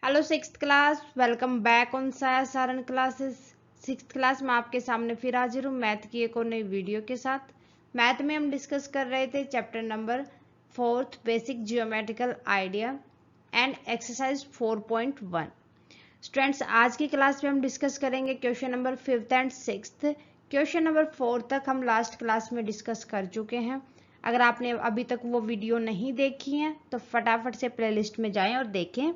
Hello sixth class, welcome back on Saran classes. Sixth class में आपके सामने फिर हाजिर हूँ मैथ की एक और नई वीडियो के साथ। मैथ में हम डिस्कस कर रहे थे chapter number 4 basic geometrical idea and exercise 4.1। Students, आज की क्लास में हम डिस्कस करेंगे question number 5th and 6th। Question number 4 तक हम लास्ट क्लास में डिस्कस कर चुके हैं। अगर आपने अभी तक वो वीडियो नहीं देखी है तो फटाफट से प्लेलिस्ट में जाएं और देखें।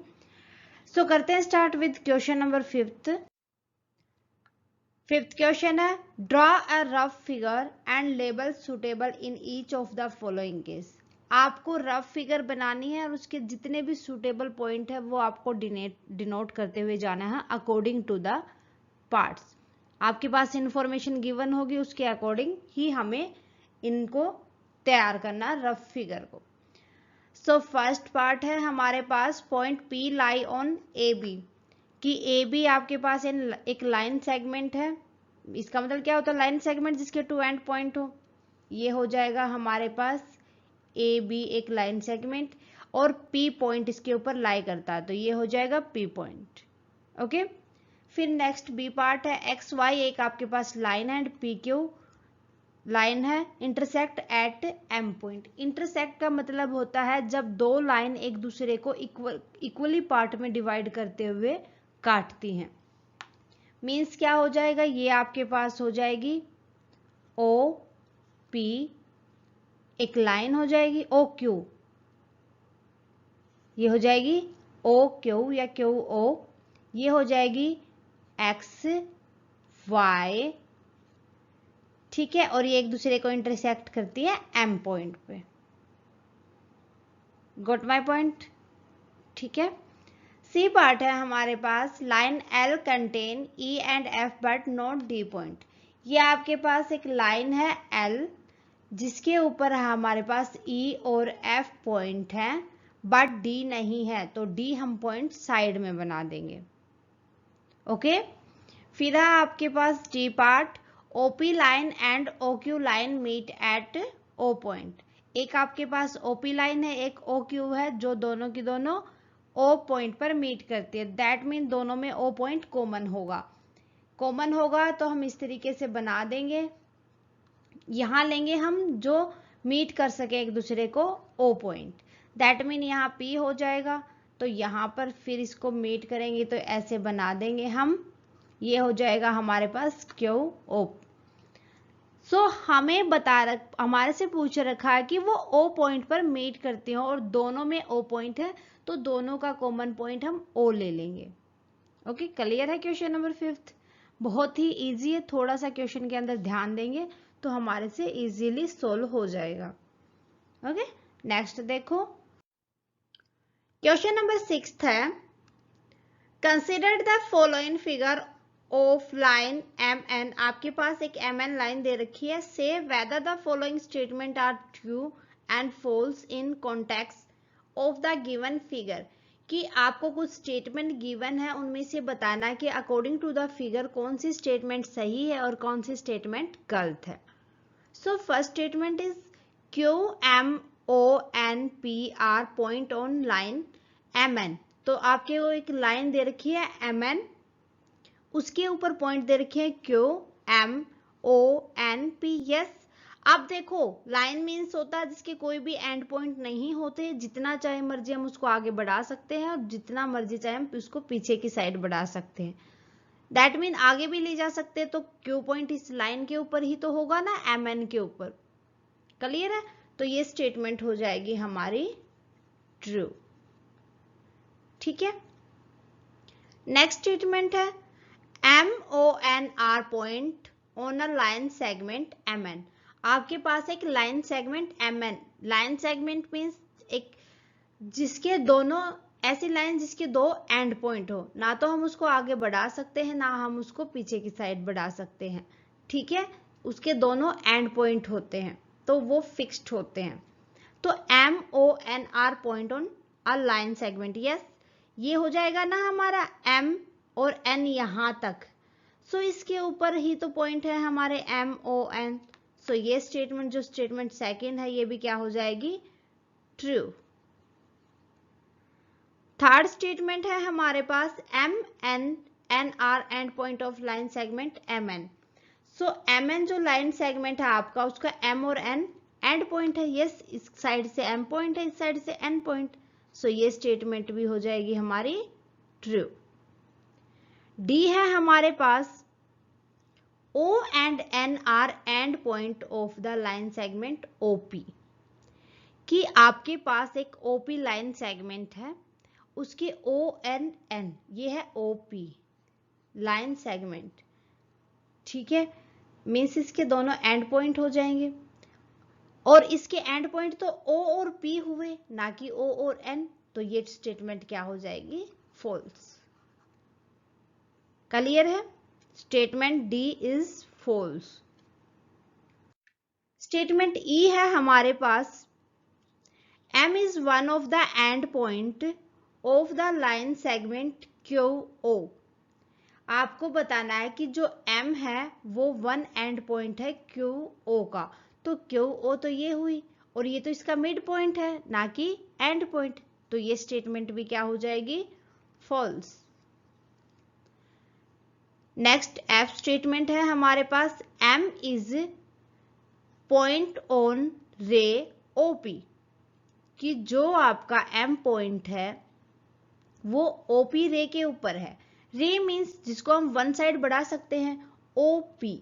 सो करते हैं start with question number 5th। Fifth question है, draw a rough figure and label suitable in each of the following case. आपको रफ फिगर बनानी है और उसके जितने भी सुटेबल पॉइंट है वो आपको डिनोट करते हुए जाना है अकॉर्डिंग टू द पार्ट्स। आपके पास इंफॉर्मेशन गिवन होगी, उसके अकॉर्डिंग ही हमें इनको तैयार करना रफ फिगर को। सो फर्स्ट पार्ट है हमारे पास point P lie on A B, कि ए बी आपके पास एक लाइन सेगमेंट है। इसका मतलब क्या होता है? लाइन सेगमेंट जिसके टू एंड पॉइंट हो। ये हो जाएगा हमारे पास ए बी एक लाइन सेगमेंट और पी पॉइंट इसके ऊपर लाई करता है, तो ये हो जाएगा पी पॉइंट। ओके, फिर नेक्स्ट बी पार्ट है एक्स वाई एक आपके पास line and P Q line है intersect at M point. Intersect का मतलब होता है जब दो लाइन एक दूसरे को इक्वली पार्ट में डिवाइड करते हुए काटती हैं। मीन्स क्या हो जाएगा? ये आपके पास हो जाएगी ओ पी, एक लाइन हो जाएगी ओ क्यू, ये हो जाएगी ओ क्यू या क्यू ओ, ये हो जाएगी एक्स वाई, ठीक है, और ये एक दूसरे को इंटरसेक्ट करती है एम पॉइंट पे। Got my point? ठीक है। सी पार्ट है हमारे पास line L contain E and F but not D point. ये आपके पास एक लाइन है एल जिसके ऊपर हमारे पास ई और एफ पॉइंट है बट डी नहीं है, तो डी हम पॉइंट साइड में बना देंगे। ओके, फिर है आपके पास D part OP line and OQ line meet at O point. एक आपके पास ओपी लाइन है, एक ओ क्यू है, जो दोनों की दोनों ओ पॉइंट पर मीट करती है। दैट मीन दोनों में ओ पॉइंट कॉमन होगा। कॉमन होगा तो हम इस तरीके से बना देंगे। यहां लेंगे हम जो मीट कर सके एक दूसरे को ओ पॉइंट। दैट मीन यहाँ पी हो जाएगा, तो यहां पर फिर इसको मीट करेंगे तो ऐसे बना देंगे हम। ये हो जाएगा हमारे पास क्यू ओ। सो हमें हमारे से पूछ रखा है कि वो ओ पॉइंट पर मीट करती हो और दोनों में ओ पॉइंट है, तो दोनों का कॉमन पॉइंट हम ओ ले लेंगे। ओके, क्लियर है क्वेश्चन नंबर 5th? बहुत ही इजी है, थोड़ा सा क्वेश्चन के अंदर ध्यान देंगे तो हमारे से इजीली सोल्व हो जाएगा। ओके, नेक्स्ट देखो क्वेश्चन नंबर 6 है, consider the following figure of line M N. आपके पास एक एम एन लाइन दे रखी है। Say whether the following statement are true and false in context of the given figure, कि आपको कुछ स्टेटमेंट गिवन है, उनमें से बताना कि अकॉर्डिंग टू द फिगर कौन सी स्टेटमेंट सही है और कौन सी स्टेटमेंट गलत है। So first statement is Q M O N P R point on line M N. तो आपके वो एक लाइन दे रखी है एम एन, उसके ऊपर पॉइंट दे रखे हैं Q M O N P. Yes, अब देखो लाइन मीन्स होता है जिसके कोई भी एंड पॉइंट नहीं होते, जितना चाहे मर्जी हम उसको आगे बढ़ा सकते हैं और जितना मर्जी चाहे हम उसको पीछे की साइड बढ़ा सकते हैं। दैट मीन आगे भी ले जा सकते हैं, तो क्यू पॉइंट इस लाइन के ऊपर ही तो होगा ना, एम एन के ऊपर। क्लियर है? तो ये स्टेटमेंट हो जाएगी हमारी ट्रू। ठीक है, नेक्स्ट स्टेटमेंट है M O N R point on a line segment M N. आपके पास एक line segment M N, line segment means एक जिसके दोनों ऐसी लाइन जिसके दो एंड पॉइंट हो, ना तो हम उसको आगे बढ़ा सकते हैं ना हम उसको पीछे की साइड बढ़ा सकते हैं। ठीक है, उसके दोनों एंड पॉइंट होते हैं तो वो फिक्स्ड होते हैं। तो M O N R point on a line segment, yes, ये हो जाएगा ना हमारा एम और एन यहां तक। सो इसके ऊपर ही तो पॉइंट है हमारे एम ओ एन। सो ये स्टेटमेंट जो स्टेटमेंट सेकंड है ये भी क्या हो जाएगी? ट्रू। थर्ड स्टेटमेंट है हमारे पास M and N are end point of line segment M N. So M N जो लाइन सेगमेंट है आपका, उसका एम और एन एंड पॉइंट है। यस, इस साइड से एम पॉइंट है, इस साइड से एन पॉइंट। सो ये स्टेटमेंट भी हो जाएगी हमारी ट्रू। डी है हमारे पास O and N are end point of the line segment OP, कि आपके पास एक OP लाइन सेगमेंट है, उसके ONN ये है OP लाइन सेगमेंट, ठीक है, मीन्स इसके दोनों एंड पॉइंट हो जाएंगे, और इसके एंड पॉइंट तो O और P हुए, ना कि O और N, तो ये स्टेटमेंट क्या हो जाएगी? फॉल्स। क्लियर है? Statement D is false. Statement E है हमारे पास M is one of the end point of the line segment QO। आपको बताना है कि जो M है वो वन एंड पॉइंट है QO का, तो QO तो ये हुई, और ये तो इसका मिड पॉइंट है, ना कि एंड पॉइंट, तो ये स्टेटमेंट भी क्या हो जाएगी? फॉल्स। नेक्स्ट एफ स्टेटमेंट है हमारे पास M इज पॉइंट ऑन रे OP, कि जो आपका M पॉइंट है वो OP रे के ऊपर है। रे मीन्स जिसको हम वन साइड बढ़ा सकते हैं, OP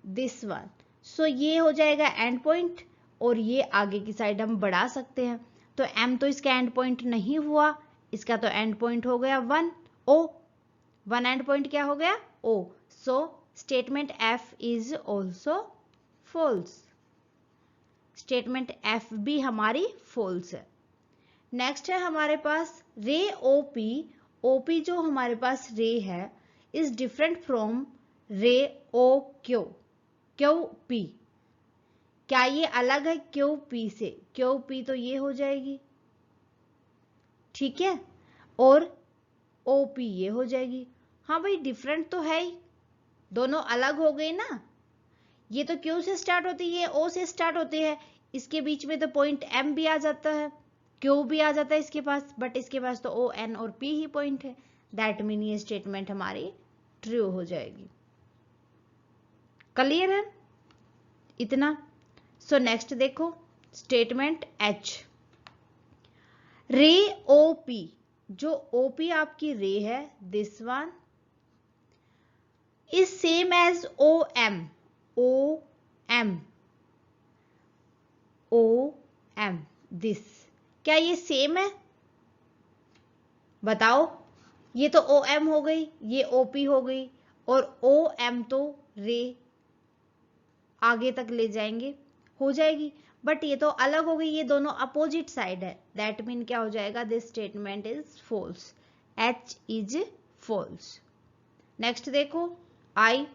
दिस वन। सो ये हो जाएगा एंड पॉइंट, और ये आगे की साइड हम बढ़ा सकते हैं, तो M तो इसका एंड पॉइंट नहीं हुआ, इसका तो एंड पॉइंट हो गया one, O one end point क्या हो गया? O। So statement F is also false. Statement F भी हमारी फॉल्स है। नेक्स्ट है हमारे पास रे OP। OP जो हमारे पास रे है इज डिफरेंट फ्रॉम रे OQ। QP क्या ये अलग है QP से? QP तो ये हो जाएगी, ठीक है, और OP ये हो जाएगी। हाँ भाई, डिफरेंट तो है ही, दोनों अलग हो गए ना। ये तो Q से स्टार्ट होती है, ये O से स्टार्ट होती है, इसके बीच में तो पॉइंट M भी आ जाता है, Q भी आ जाता है इसके पास, बट इसके पास तो O N और P ही पॉइंट है। दैट मीन ये स्टेटमेंट हमारी ट्रू हो जाएगी। क्लियर है इतना? सो नेक्स्ट देखो स्टेटमेंट H। रे OP, जो OP आपकी रे है this one is same as OM। OM this, क्या ये सेम है? बताओ। ये तो OM हो गई, ये OP हो गई, और OM तो रे आगे तक ले जाएंगे, हो जाएगी, बट ये तो अलग हो गई, ये दोनों अपोजिट साइड है। दैट मीन क्या हो जाएगा? This statement is false. H is false. Next देखो I।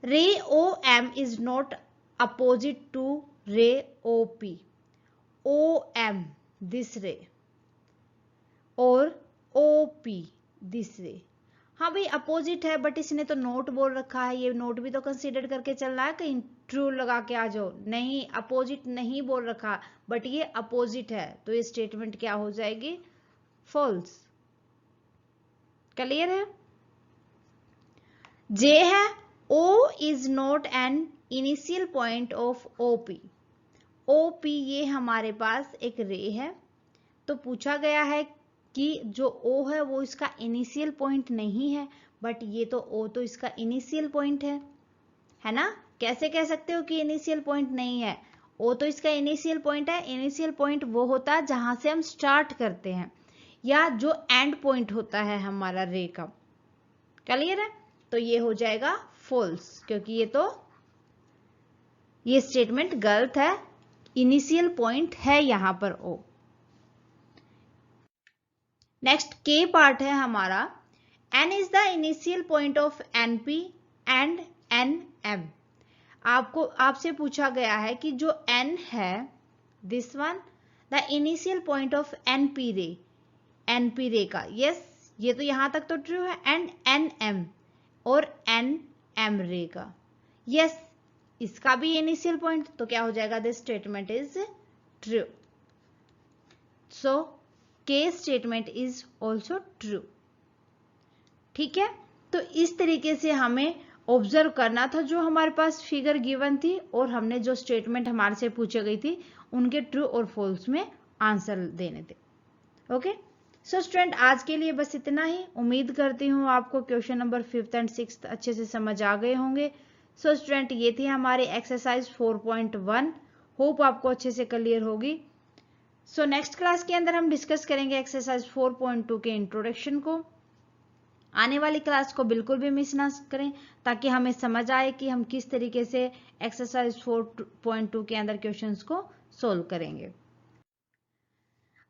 Ray OM is not opposite to ray OP। OM this ray और OP दिस रे। हाँ भाई, अपोजिट है, बट इसने तो नोट बोल रखा है, ये नोट भी तो कंसीडर करके चलना है, कहीं ट्रू लगा के आ जाओ। नहीं, अपोजिट नहीं बोल रखा, बट ये अपोजिट है, तो ये स्टेटमेंट क्या हो जाएगी? फॉल्स। क्लियर है? जे है O is not an initial point of OP। OP ये हमारे पास एक रे है, तो पूछा गया है कि जो O है वो इसका इनिशियल पॉइंट नहीं है, बट ये तो O तो इसका इनिशियल पॉइंट है ना? कैसे कह सकते हो कि इनिशियल पॉइंट नहीं है? O तो इसका इनिशियल पॉइंट है। इनिशियल पॉइंट वो होता है जहां से हम स्टार्ट करते हैं, या जो एंड पॉइंट होता है हमारा रे का। क्लियर है? तो ये हो जाएगा फॉल्स, क्योंकि ये स्टेटमेंट गलत है, इनिशियल पॉइंट है यहां पर O। नेक्स्ट के पार्ट है हमारा N is the initial point of NP and NM। आपसे पूछा गया है कि जो N है this one the initial point of NP रे का। यस, ये तो यहां तक तो ट्रू है, एंड NM और NM रे का। यस, इसका भी इनिशियल पॉइंट, तो क्या हो जाएगा? This statement is true. So case statement is also true. ठीक है, तो इस तरीके से हमें ऑब्जर्व करना था जो हमारे पास फिगर गिवन थी और हमने जो स्टेटमेंट हमारे से पूछी गई थी उनके ट्रू और फॉल्स में आंसर देने थे। ओके, सो स्टूडेंट आज के लिए बस इतना ही। उम्मीद करती हूँ आपको question number 5th and 6th अच्छे से समझ आ गए होंगे। सो स्टूडेंट ये थी हमारी एक्सरसाइज 4.1। होप आपको अच्छे से क्लियर होगी। सो नेक्स्ट क्लास के अंदर हम डिस्कस करेंगे एक्सरसाइज 4.2 के इंट्रोडक्शन को। आने वाली क्लास को बिल्कुल भी मिस ना करें ताकि हमें समझ आए कि हम किस तरीके से एक्सरसाइज 4.2 के अंदर क्वेश्चंस को सोल्व करेंगे।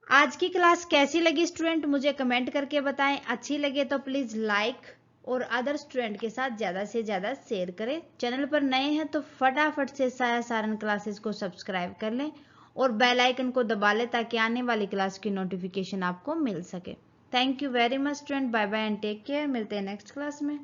आज की क्लास कैसी लगी स्टूडेंट मुझे कमेंट करके बताएं। अच्छी लगे तो प्लीज लाइक और अदर स्टूडेंट के साथ ज़्यादा से ज़्यादा शेयर करें। चैनल पर नए हैं तो फटाफट से साया सारन क्लासेस को सब्सक्राइब कर लें और बेल आइकन को दबा लें ताकि आने वाली क्लास की नोटिफिकेशन आपको मिल सके। Thank you very much student, bye bye and take care. मिलते हैं नेक्स्ट क्लास में।